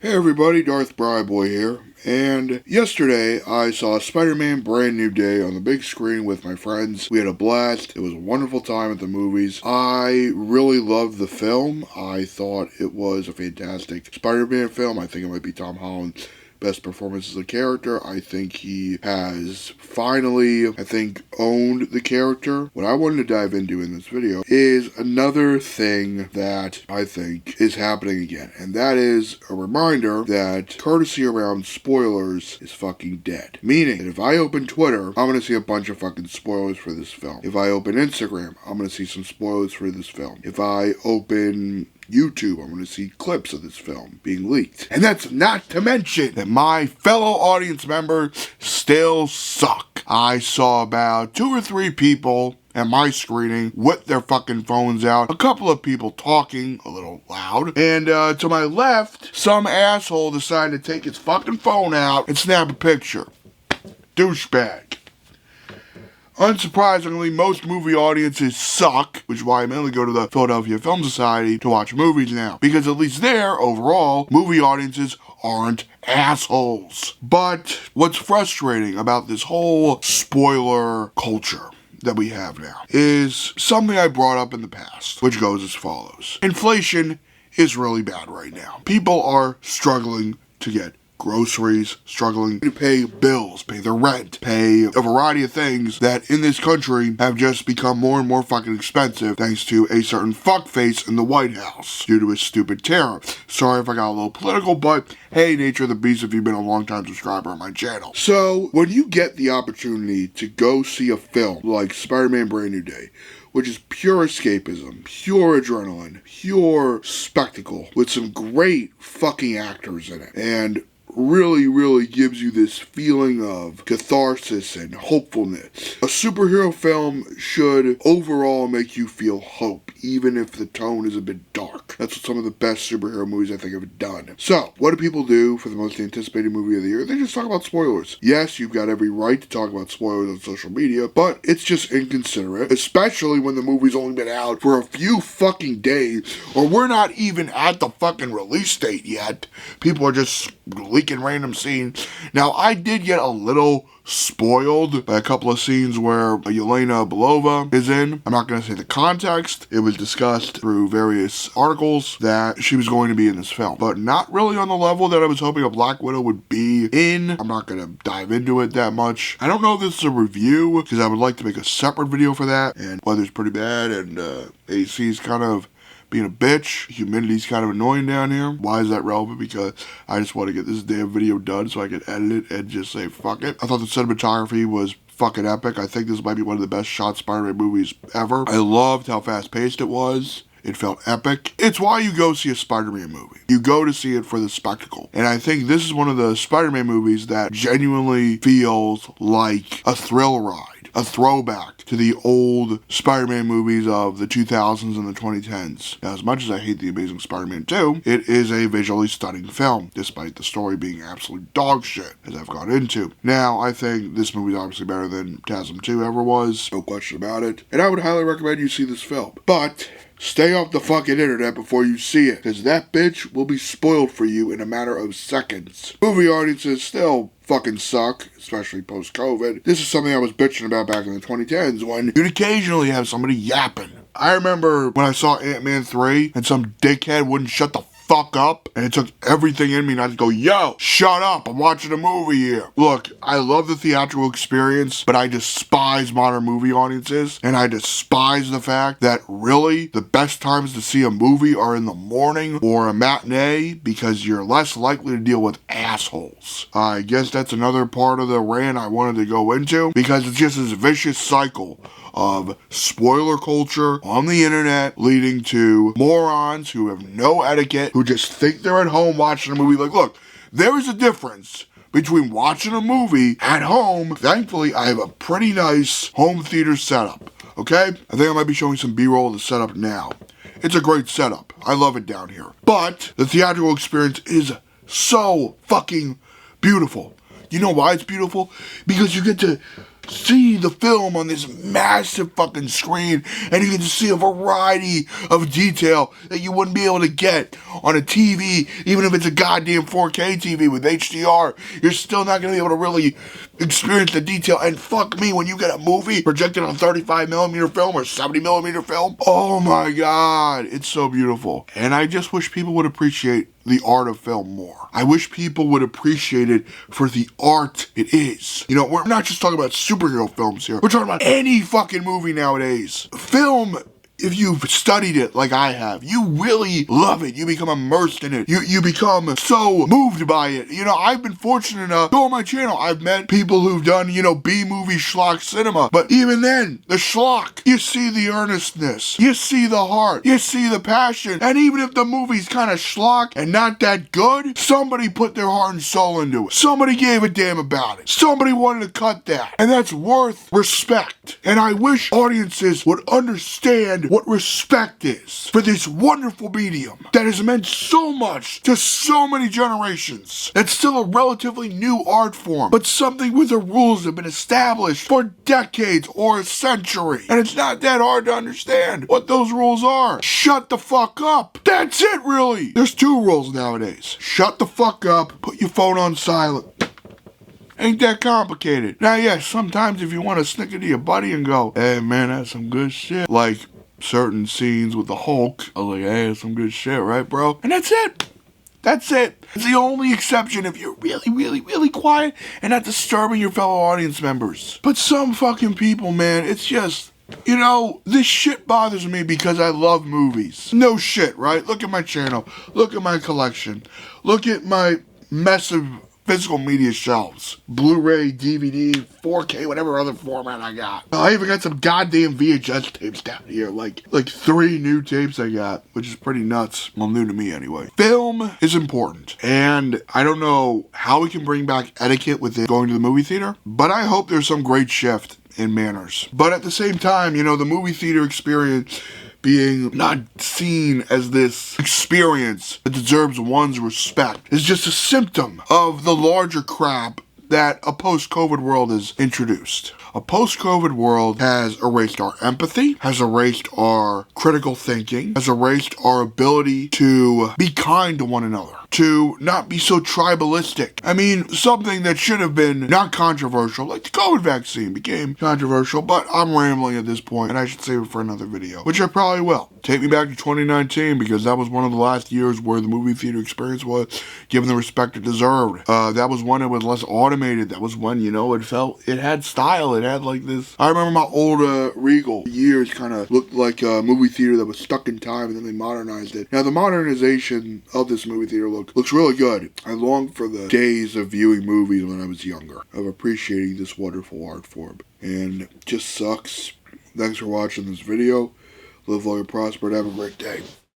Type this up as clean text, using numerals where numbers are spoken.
Hey everybody, Darth Boy here, and yesterday I saw Spider-Man Brand New Day on the big screen with my friends. We had a blast. It was a wonderful time at the movies. I really loved the film. I thought it was a fantastic Spider-Man film. I think it might be Tom Holland's best performance as a character. I think he has finally, owned the character. What I wanted to dive into in this video is another thing that I think is happening again, and that is a reminder that courtesy around spoilers is fucking dead. Meaning that if I open Twitter, I'm gonna see a bunch of fucking spoilers for this film. If I open Instagram, I'm gonna see some spoilers for this film. If I open YouTube, I'm going to see clips of this film being leaked. And that's not to mention that my fellow audience members still suck. I saw about 2 or 3 people at my screening with their fucking phones out. A couple of people talking a little loud. And to my left, some asshole decided to take his fucking phone out and snap a picture. Douchebag. Unsurprisingly, most movie audiences suck, which is why I mainly go to the Philadelphia Film Society to watch movies now. Because at least there, overall, movie audiences aren't assholes. But what's frustrating about this whole spoiler culture that we have now is something I brought up in the past, which goes as follows. Inflation is really bad right now. People are struggling to get groceries, struggling to pay bills, pay their rent, pay a variety of things that in this country have just become more and more fucking expensive thanks to a certain fuckface in the White House due to his stupid tariff. Sorry if I got a little political, but hey, Nature of the Beast, if you've been a long-time subscriber on my channel. So, when you get the opportunity to go see a film like Spider-Man Brand New Day, which is pure escapism, pure adrenaline, pure spectacle, with some great fucking actors in it, and really gives you this feeling of catharsis and hopefulness. A superhero film should overall make you feel hope, even if the tone is a bit dark. That's what some of the best superhero movies I think have done. So, what do people do for the most anticipated movie of the year? They just talk about spoilers. Yes, you've got every right to talk about spoilers on social media, but it's just inconsiderate, especially when the movie's only been out for a few fucking days, or we're not even at the fucking release date yet. People are just leaking random scenes. Now, I did get a little spoiled by a couple of scenes where Yelena Belova is in. I'm not going to say the context. It was discussed through various articles that she was going to be in this film, but not really on the level that I was hoping a Black Widow would be in. I'm not going to dive into it that much. I don't know if this is a review, because I would like to make a separate video for that, and weather's pretty bad, and AC's kind of being a bitch. Humidity's kind of annoying down here. Why is that relevant? Because I just want to get this damn video done so I can edit it and just say fuck it. I thought the cinematography was fucking epic. I think this might be one of the best shot Spider-Man movies ever. I loved how fast-paced it was. It felt epic. It's why you go see a Spider-Man movie. You go to see it for the spectacle. And I think this is one of the Spider-Man movies that genuinely feels like a thrill ride. A throwback to the old Spider-Man movies of the 2000s and the 2010s. Now, as much as I hate The Amazing Spider-Man 2, it is a visually stunning film, despite the story being absolute dog shit, as I've gone into. Now, I think this movie is obviously better than TASM 2 ever was, no question about it, and I would highly recommend you see this film. But stay off the fucking internet before you see it, because that bitch will be spoiled for you in a matter of seconds. Movie audiences still fucking suck, especially post-COVID. This is something I was bitching about back in the 2010s when you'd occasionally have somebody yapping. I remember when I saw Ant-Man 3 and some dickhead wouldn't shut the fuck up, and it took everything in me not to go, yo, shut up, I'm watching a movie here. Look, I love the theatrical experience, but I despise modern movie audiences, and I despise the fact that really the best times to see a movie are in the morning or a matinee, because you're less likely to deal with assholes. I guess that's another part of the rant I wanted to go into, because it's just this vicious cycle of spoiler culture on the internet leading to morons who have no etiquette, who just think they're at home watching a movie. Like, look, there is a difference between watching a movie at home. Thankfully, I have a pretty nice home theater setup, okay? I think I might be showing some B-roll of the setup now. It's a great setup. I love it down here. But the theatrical experience is so fucking beautiful. You know why it's beautiful? Because you get to see the film on this massive fucking screen, and you can see a variety of detail that you wouldn't be able to get on a TV, even if it's a goddamn 4K TV with HDR. You're still not going to be able to really experience the detail. And fuck me, when you get a movie projected on 35mm film or 70mm film, oh my god, it's so beautiful. And I just wish people would appreciate the art of film more. I wish people would appreciate it for the art it is. You know, we're not just talking about superhero films here. We're talking about any fucking movie nowadays. Film, if you've studied it like I have, you really love it. You become immersed in it. You become so moved by it. You know, I've been fortunate enough, go on my channel, I've met people who've done, you know, B-movie schlock cinema. But even then, the schlock, you see the earnestness. You see the heart. You see the passion. And even if the movie's kind of schlock and not that good, somebody put their heart and soul into it. Somebody gave a damn about it. Somebody wanted to cut that. And that's worth respect. And I wish audiences would understand what respect is for this wonderful medium that has meant so much to so many generations. It's still a relatively new art form, but something where the rules have been established for decades or a century. And it's not that hard to understand what those rules are. Shut the fuck up. That's it, really. There's two rules nowadays. Shut the fuck up, put your phone on silent. Ain't that complicated. Now, yes, sometimes if you want to snicker to your buddy and go, hey, man, that's some good shit. Like certain scenes with the Hulk, I was like, hey, that's some good shit, right, bro? And that's it. That's it. It's the only exception if you're really, really, really quiet and not disturbing your fellow audience members. But some fucking people, man, it's just... You know, this shit bothers me because I love movies. No shit, right? Look at my channel. Look at my collection. Look at my massive physical media shelves. Blu-ray, DVD, 4K, whatever other format I got. I even got some goddamn VHS tapes down here. Like 3 new tapes I got, which is pretty nuts. Well, new to me anyway. Film is important. And I don't know how we can bring back etiquette with it going to the movie theater, but I hope there's some great shift in manners. But at the same time, you know, the movie theater experience being not seen as this experience that deserves one's respect is just a symptom of the larger crap that a post-COVID world has introduced. A post-COVID world has erased our empathy, has erased our critical thinking, has erased our ability to be kind to one another, to not be so tribalistic. I mean, something that should have been not controversial, like the COVID vaccine, became controversial, but I'm rambling at this point, and I should save it for another video, which I probably will. Take me back to 2019, because that was one of the last years where the movie theater experience was given the respect it deserved. That was when it was less automated. That was when, you know, it had style. It had like this. I remember my old Regal years kind of looked like a movie theater that was stuck in time, and then they modernized it. Now, the modernization of this movie theater looks really good. I long for the days of viewing movies when I was younger, of appreciating this wonderful art form. And it just sucks. Thanks for watching this video. Live long and prosper and have a great day.